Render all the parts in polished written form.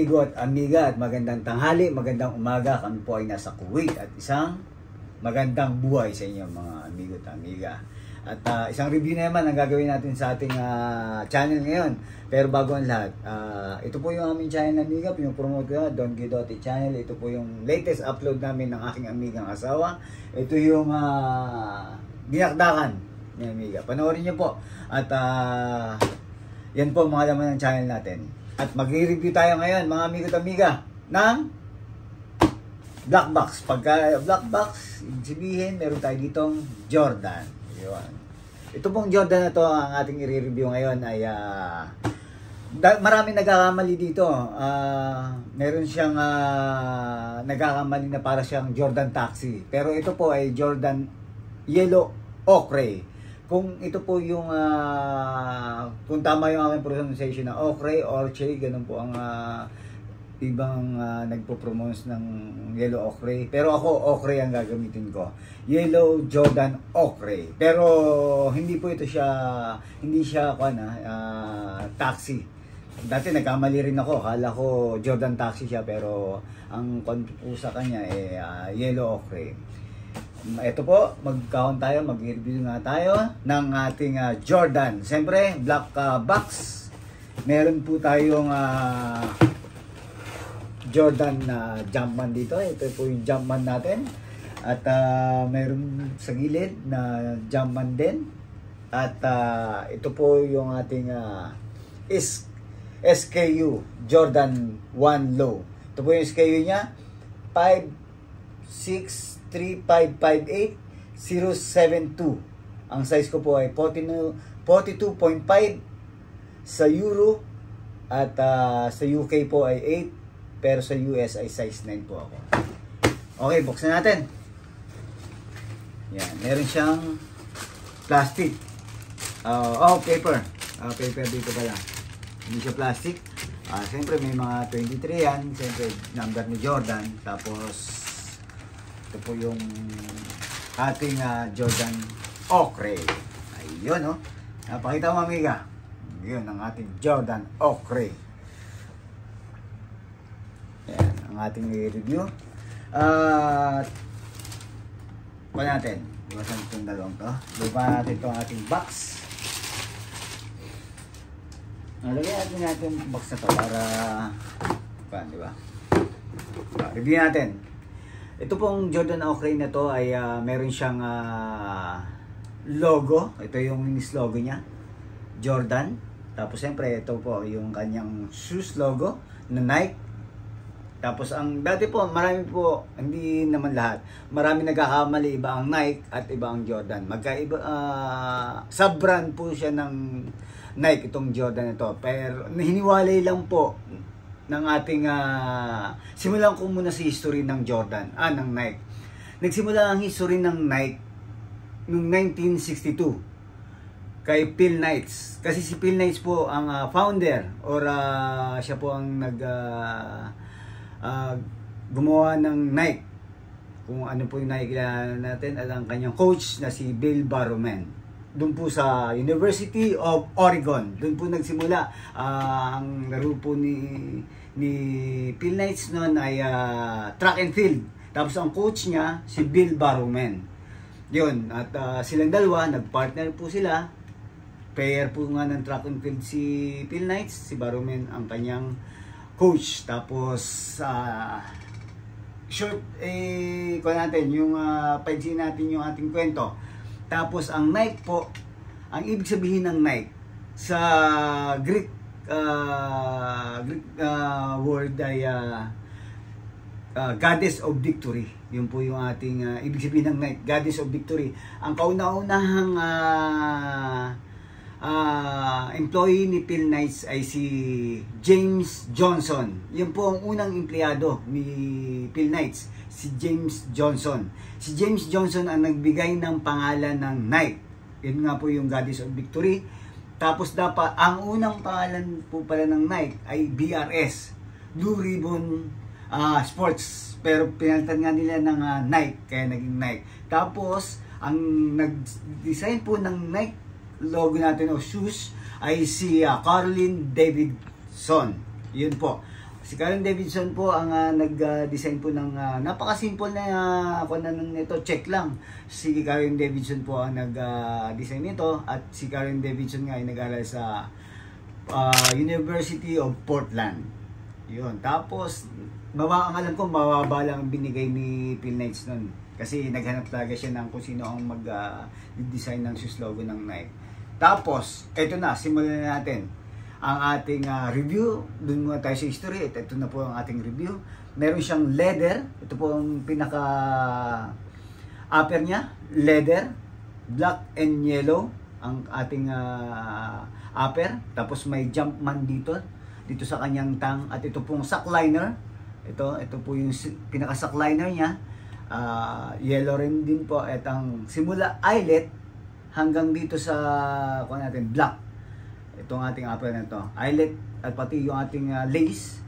amigo at amiga, at magandang tanghali, magandang umaga. Kami po ay nasa Kuwait at isang magandang buhay sa inyo mga amigo at amiga. At isang review na naman ang gagawin natin sa ating channel ngayon. Pero bago ang lahat, ito po yung aming channel amiga, pinopromote ko, Don Guidotti channel. Ito po yung latest upload namin ng aking amigang asawa. Ito yung dinakdakan ni amiga. Panoorin niyo po. At yan po mga laman ng channel natin. At mag-review tayo ngayon mga amigo at amiga ng black box. Pagka black box, ibig sabihin meron tayo ditong Jordan. Yun. Ito pong Jordan na to ang ating i-review ngayon ay maraming nagkakamali dito. Meron siyang nagkakamali na para siyang Jordan Taxi. Pero ito po ay Jordan Yellow Ochre. Kung ito po yung kung tama yung aming pronunciation na Ochre, Orche, ganun po ang ibang nagpo-pronounce ng Yellow Ochre. Pero ako Ochre ang gagamitin ko. Yellow Jordan Ochre. Pero hindi po ito siya, hindi siya taxi. Dati nagkamali rin ako, akala ko Jordan Taxi siya, pero ang po sa kanya Yellow Ochre. Ito po, mag-count tayo, mag-review nga tayo ng ating Jordan. Siyempre, black box. Meron po tayong Jordan Jumpman dito. Ito po yung Jumpman natin. At meron sa gilid na Jumpman din. At ito po yung ating SKU Jordan 1 Low. Ito po yung SKU niya, 563558072. Ang size ko po ay 42.5 sa Euro at sa UK po ay 8, pero sa US ay size 9 po ako. Okay, buksan natin. Yan, meron siyang plastic. Paper. Paper dito pala. Hindi siya plastic. Siyempre may mga 23 yan. Siyempre number ni Jordan. Tapos ito po yung ating Jordan Ochre. Ayun, oh. Napakita mo, amiga. Yun, ang ating Jordan Ochre. Yan, ang ating review. Pa natin. Iwasan itong dalawang to. Lupa natin itong ating box. Nalagyan natin yung box na to para di ba? Review natin. Ito pong Jordan Ochre na to ay meron siyang logo. Ito yung minis logo niya, Jordan. Tapos siyempre ito po yung kanyang shoes logo na Nike. Tapos ang dati po, marami po, hindi naman lahat, marami nagkakamali, iba ang Nike at iba ang Jordan. Magkaiba, sub-brand po siya ng Nike itong Jordan ito. Pero hiniwalay lang po ng ating simulan ko muna sa history ng Jordan, ng Nike. Nagsimula ang history ng Nike noong 1962 kay Phil Knight. Kasi si Phil Knight po ang founder or siya po ang gumawa ng Nike. Kung ano po yung nakikilala natin, ang kanyang coach na si Bill Barrowman. Doon po sa University of Oregon. Doon po nagsimula ang laro po ni Phil Knight noon ay track and field. Tapos ang coach niya si Bill Barrowman. Yun, at silang dalawa nagpartner po sila. Pair po nga ng track and field si Phil Knight, si Barrowman ang kanyang coach. Tapos short kung natin yung paigsin natin yung ating kwento. Tapos ang Nike po, ang ibig sabihin ng Nike sa Greek word ay Goddess of Victory. Yun po yung ating ibig sabihin ng Nike, Goddess of Victory. Ang kauna-unahang employee ni Phil Knight ay si James Johnson. Yun po ang unang empleyado ni Phil Knight, si James Johnson. Si James Johnson ang nagbigay ng pangalan ng Nike. Yun nga po yung Goddess of Victory. Tapos dapat ang unang pangalan po pala ng Nike ay BRS, Blue Ribbon Sports. Pero pinalitan nga nila ng Nike, kaya naging Nike. Tapos ang nag-design po ng Nike logo natin o shoes ay si Carlin Davidson. Yun po. Si Karen Davidson po ang nag-design po ng napaka-simple na ako na nito, check lang. Si Karen Davidson po ang nag-design nito at si Karen Davidson nga ay nag-aral sa University of Portland. Yun. Tapos, ang alam ko, mababa lang ang binigay ni Phil Knights nun. Kasi naghanap talaga siya ng kung sino ang mag-design ng shoes logo ng Nike. Tapos, eto na, simulan na natin ang ating review. Doon muna tayo sa history. Ito na po ang ating review. Meron siyang leather. Ito po ang pinaka-upper niya. Leather. Black and yellow ang ating upper. Tapos may Jumpman dito sa kanyang tang. At ito pong sock liner. Ito po yung pinaka-sock liner niya. Yellow rin din po. At ang simula eyelet hanggang dito sa black. Itong ating upper na ito. Eyelet at pati yung ating lace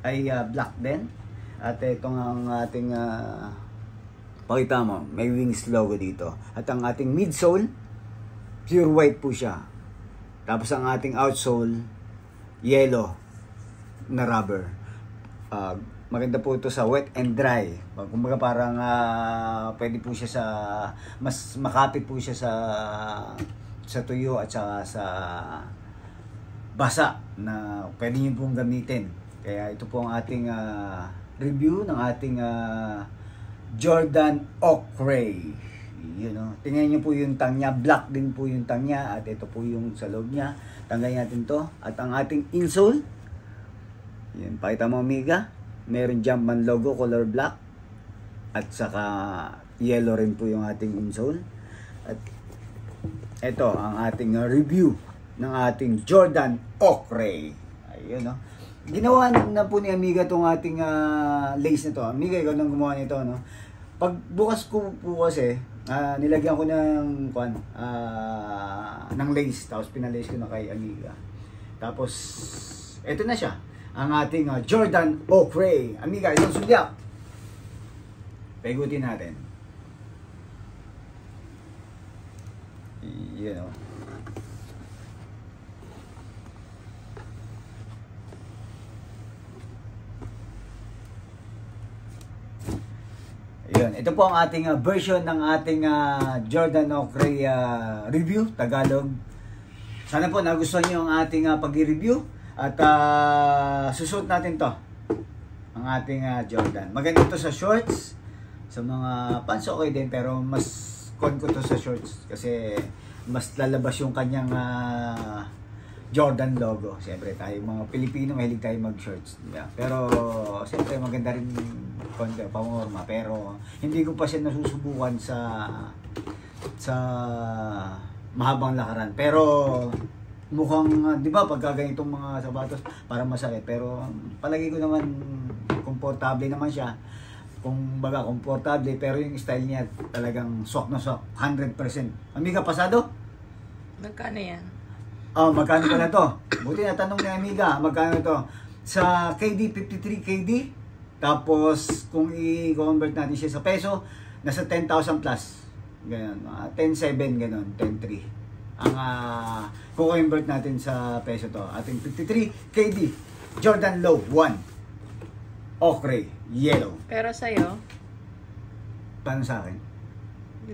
ay black din. At itong ang ating pakita mo, may wings logo dito. At ang ating midsole, pure white po siya. Tapos ang ating outsole, yellow na rubber. Maganda po ito sa wet and dry. Kumbaga parang pwede po siya sa, mas makapit po siya sa tuyo at saka sa basa na pwede nyo pong gamitin. Kaya ito po ang ating review ng ating Jordan Oakley. You know, tingnan nyo po yung tang niya, black din po yung tang niya at ito po yung sa loob niya. Tanggalin natin to at ang ating insole. Yan, pakita mo amiga. Meron Jumpman logo, color black at saka yellow rin po yung ating insole. At ito ang ating review ng ating Jordan Oakley. Ayun, no. Ginawa na po ni amiga tong ating lace nito. Amiga, ikaw nang gumawa nito, no. Pag bukas ko po kasi nilagyan ko ng ng lace, tapos pinalace ko na kay amiga. Tapos ito na siya, ang ating Jordan Oakley. Amiga, isang sulyak. Paigutin natin. You know. Yun, ito po ang ating version ng ating Jordan Oakley review, Tagalog. Sana po nagustuhan niyo ang ating pag-review at susuot natin to, ang ating Jordan. Maganda to sa shorts, sa mga pants okay din, pero mas con ko to sa shorts kasi mas lalabas yung kanyang Jordan logo. Siyempre tayo mga Pilipino mahilig tayo mag-shorts, yeah. Pero siyempre maganda rin konti pamorma, pero hindi ko pa siya nasusubukan sa mahabang lakaran. Pero mukhang 'di ba pagka ganitong mga sapatos para masakit, pero palagi ko naman komportable naman siya. Kung baga komportable, pero yung style niya talagang sok na sok, 100%. Amiga, pasado? Magkano yan? Magkano pala to? Buti na tanong ni amiga, magkano to? Sa KD, 53 KD. Tapos, kung i-convert natin siya sa peso, nasa 10,000 plus. Ganun, 10,700, ganun, 10,300. Ang kung-convert natin sa peso to. Ating 53 KD, Jordan Low 1. Oakley, yellow. Pero sa'yo, Paano sa akin?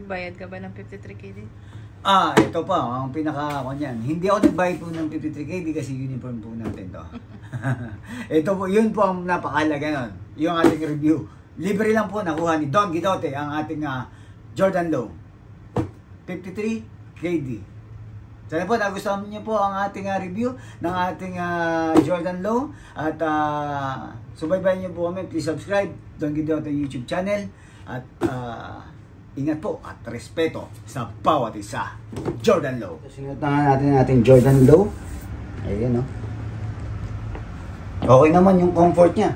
bayad ka ba ng 53 KD? Ito pa, ang pinaka-kanyan. Hindi ako nagbayad po ng 53KD kasi uniform po natin to. Ito po, yun po ang napakahalaga nun. Yung ating review. Libre lang po nakuha ni Don Guidote ang ating Jordan Low. 53KD. Sana po nagustuhan niyo po ang ating review ng ating Jordan Low. At subaybayan niyo po kami. Please subscribe Don Guidote YouTube channel. At ingat po at respeto sa bawat isa. Jordan Low. Sinuot na natin ating Jordan Low. Ayan, no. Okay naman yung comfort niya.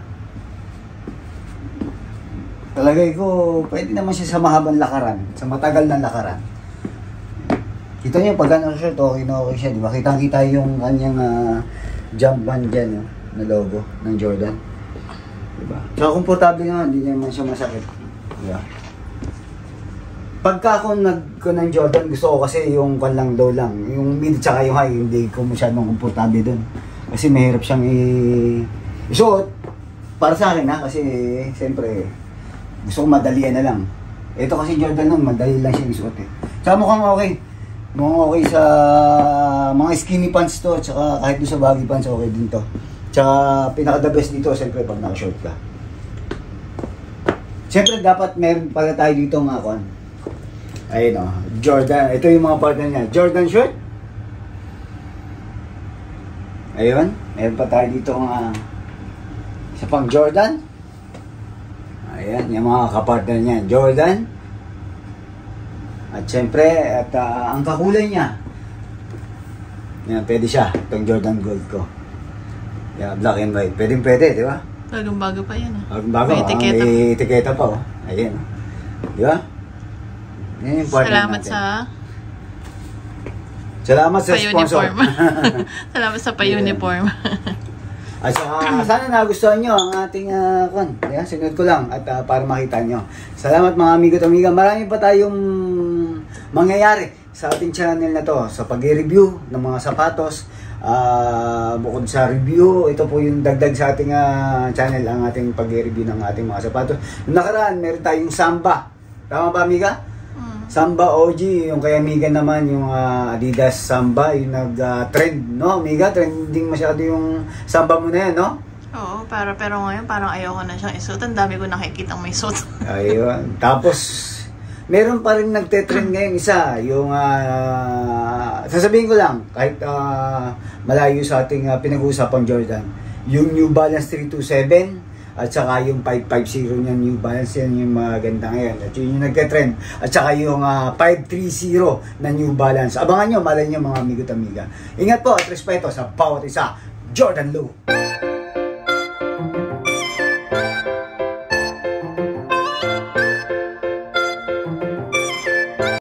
Talagay ko, pwede naman siya sa mahabang lakaran, sa matagal na lakaran. Kita niyo pag ano shirt, okay na okay siya, di ba? Kitang-kita yung kanyang Jumpman dyan, no, na logo ng Jordan. Diba? Saka komportable naman, hindi naman siya masakit. Diba? Pagka ako ng Jordan, gusto ko kasi yung lang low lang. Yung mid tsaka yung high, hindi ko masyadong komportable dun. Kasi mahirap siyang isuot. para sa akin ha, kasi siyempre gusto ko madalian na lang. Ito kasi Jordan nun, madali lang siya isuot eh. Tsaka mukhang okay. Mukhang okay sa mga skinny pants to, tsaka kahit doon sa baggy pants okay din to. Tsaka pinaka the best dito, siyempre pag naka-short ka. Siyempre dapat meron pala tayo dito nga kon. Ayun o, Jordan. Ito yung mga partner niya. Jordan shirt. Ayun, meron pa tayo dito nga isa pang Jordan. Ayan, yung mga kapartner niya. Jordan. At syempre, ang kakulay niya. Yan, pwede siya. Itong Jordan Gold ko. Yan, black and white. Pwede, di ba? Bagong bago pa yan. Bago, may etiketa. May etiketa pa. Oh. Ayan. Di ba? Yan yung partner Salamat natin. Salamat sa sponsor. Salamat sa pa-uniform. At saka, sana nagustuhan nyo ang ating sinunod ko lang at para makita nyo. Salamat mga amigo at amiga. Marami pa tayong mangyayari sa ating channel na to sa pag-review ng mga sapatos. Bukod sa review, ito po yung dagdag sa ating channel, ang ating pag-review ng ating mga sapatos. Noong nakaraan, meron tayong Samba. Tama ba, amiga? Samba OG, yung kay amiga naman, yung Adidas Samba, yung nag-trend, no, amiga? Trending masyado yung Samba mo na yan, no? Oo, pero ngayon parang ayoko na siyang isuot. Ang dami ko nakikitang may suot. Ayun. Tapos, meron pa rin nagte-trend ngayon isa, yung, sasabihin ko lang, kahit malayo sa ating pinag-uusapang Jordan, yung New Balance 327, at saka yung 550 niya New Balance, yan yung maganda ngayon. At yun yung nagka-trend. At saka yung 530 na New Balance. Abangan nyo, malay nyo mga amigo at amiga. Ingat po at respeto sa bawat isa. Jordan Lu.